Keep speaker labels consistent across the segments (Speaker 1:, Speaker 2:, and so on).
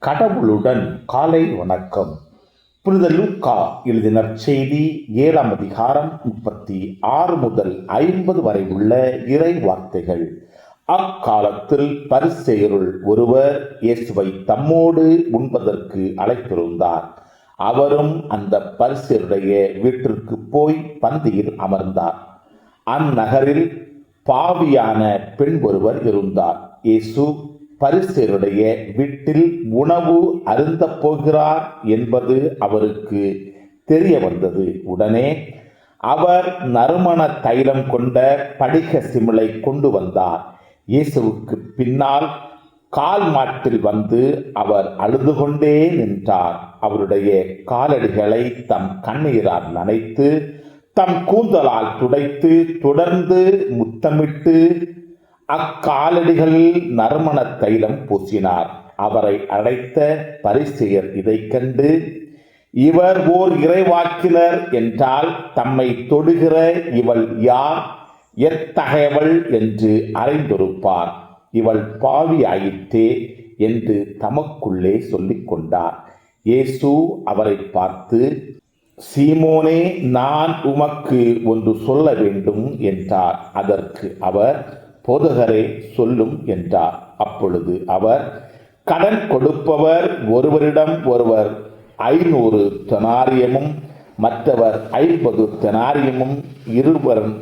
Speaker 1: கடவுளுடன் காலை வணக்கம். புனித லூக்கா எழுதின நற்செய்தி 7ஆம் அதிகாரம் 36 முதல் 50 வரை உள்ள இறை வார்த்தைகள். அக்காலத்தில் பரிசேயருள் ஒருவர் இயேசுவை தம்மோடு உண்பதற்கு அழைத்திருந்தார். அவரும் அந்த பரிசேயருடைய வீட்டிற்கு போய் பந்தியில் அமர்ந்தார். அந்நகரில் பாவியான பெண் ஒருவர் இருந்தார். இயேசு பரிசேயருடைய வீட்டில் உணவு அருந்தப் போகிறார் என்பது அவருக்கு தெரிய வந்தது. உடனே அவர் நறுமண தைலம் கொண்ட படிக சிமிழை கொண்டு வந்தார். இயேசுவுக்கு பின்னால் கால் மாட்டில் வந்து அவர் அழுது கொண்டே நின்றார். அவருடைய காலடிகளை தம் கண்ணீரால் நனைத்து தம் கூந்தலால் துடைத்து தொடர்ந்து முத்தமிட்டு அக்காலடிகளில் நறுமண தைலம் பூசினார். அவரை அழைத்த பரிசேயர் இதை கண்டு, இவர் ஓர் இறைவாக்கினர் என்றால் தம்மை தொடுகிற இவள் யார், எத்தகையவள் என்று அறிந்திருப்பார். இவள் பாவி ஆயிற்றே என்று தமக்குள்ளே சொல்லிக் கொண்டார். இயேசு அவரை பார்த்து, சீமோனே, நான் உமக்கு ஒன்று சொல்ல வேண்டும் என்றார். அதற்கு அவர், போதகரே, சொல்லும் என்றார். அப்பொழுது அவர், கடன் கொடுப்பவர் ஒருவரிடம் ஒருவர் 500 தெனாரியமும் மற்றவர் 50 தெனாரியமும் இருவரும்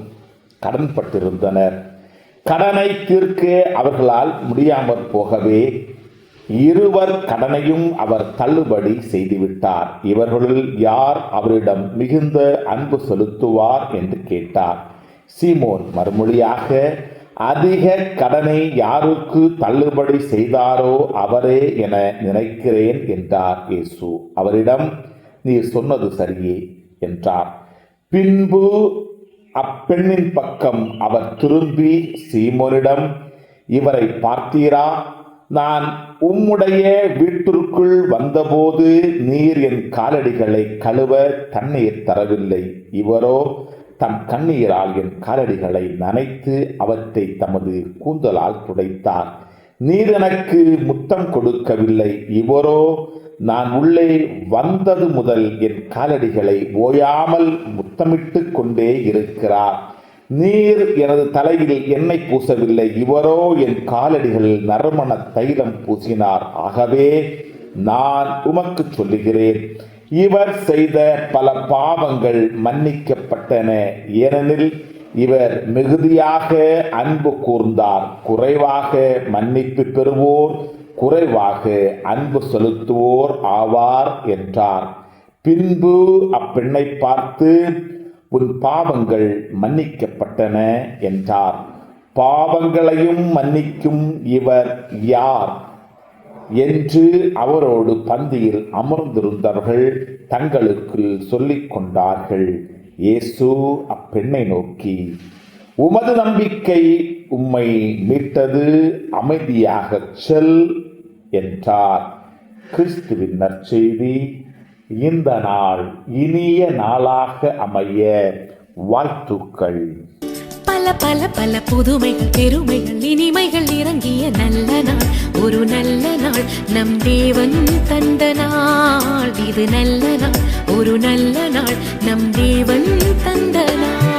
Speaker 1: கடன்பட்டிருந்தனர். கடனை தீர்க்க அவர்களால் முடியாமற் போகவே இருவர் கடனையும் அவர் தள்ளுபடி செய்துவிட்டார். இவர்களுள் யார் அவரிடம் மிகுந்த அன்பு செலுத்துவார் என்று கேட்டார். சீமோன் மறுமொழியாக, அதிக கடனை யாருக்கு தள்ளுபடி செய்தாரோ அவரே என நினைக்கிறேன் என்றார். இயேசு அவரிடம், நீர் சொன்னது சரியே என்றார். பின்பு அப்பெண்ணின் பக்கம் அவர் திரும்பி சீமோனிடம், இவரை பார்த்தீரா? நான் உம்முடைய வீட்டிற்குள் வந்தபோது நீர் என் காலடிகளை கழுவ தண்ணீர் தரவில்லை. இவரோ தம் கண்ணீரால் என் காலடிகளை நனைத்து அவற்றை தமது கூந்தலால் துடைத்தார். நீர் எனக்கு முத்தம் கொடுக்கவில்லை. இவரோ நான் உள்ளே வந்தது முதல் என் காலடிகளை ஓயாமல் முத்தமிட்டு கொண்டே இருக்கிறார். நீர் எனது தலையில் எண்ணெய் பூசவில்லை. இவரோ என் காலடிகளில் நறுமண தைலம் பூசினார். ஆகவே நான் உமக்கு சொல்லுகிறேன், இவர் செய்த பல பாவங்கள் மன்னிக்கப்பட்டன, ஏனெனில் இவர் மிகுதியாக அன்பு கூர்ந்தார். குறைவாக மன்னிப்பு பெறுவோர் குறைவாக அன்பு செலுத்துவோர் ஆவார் என்றார். பின்பு அப்பெண்ணை பார்த்து, உன் பாவங்கள் மன்னிக்கப்பட்டன என்றார். பாவங்களையும் மன்னிக்கும் இவர் யார் என்று அவரோடு பந்தியில் அமர்ந்திருந்தவர்கள் தங்களுக்குள் சொல்லிக் கொண்டார்கள். இயேசு அப்பெண்ணை நோக்கி, உமது நம்பிக்கை உம்மை மீட்டது, அமைதியாகச் செல் என்றார். கிறிஸ்துவின் நற்செய்தி. இந்த நாள் இனிய நாளாக அமைய வாழ்த்துக்கள்.
Speaker 2: பல பல பல புதுமைகள், பெருமைகள், இனிமைகள் இறங்கிய நல்ல நாள், ஒரு நல்ல நாள், நம் தேவன் தந்த நாள். இது நல்ல நாள், ஒரு நல்ல நாள், நம் தேவன் தந்த நாள்.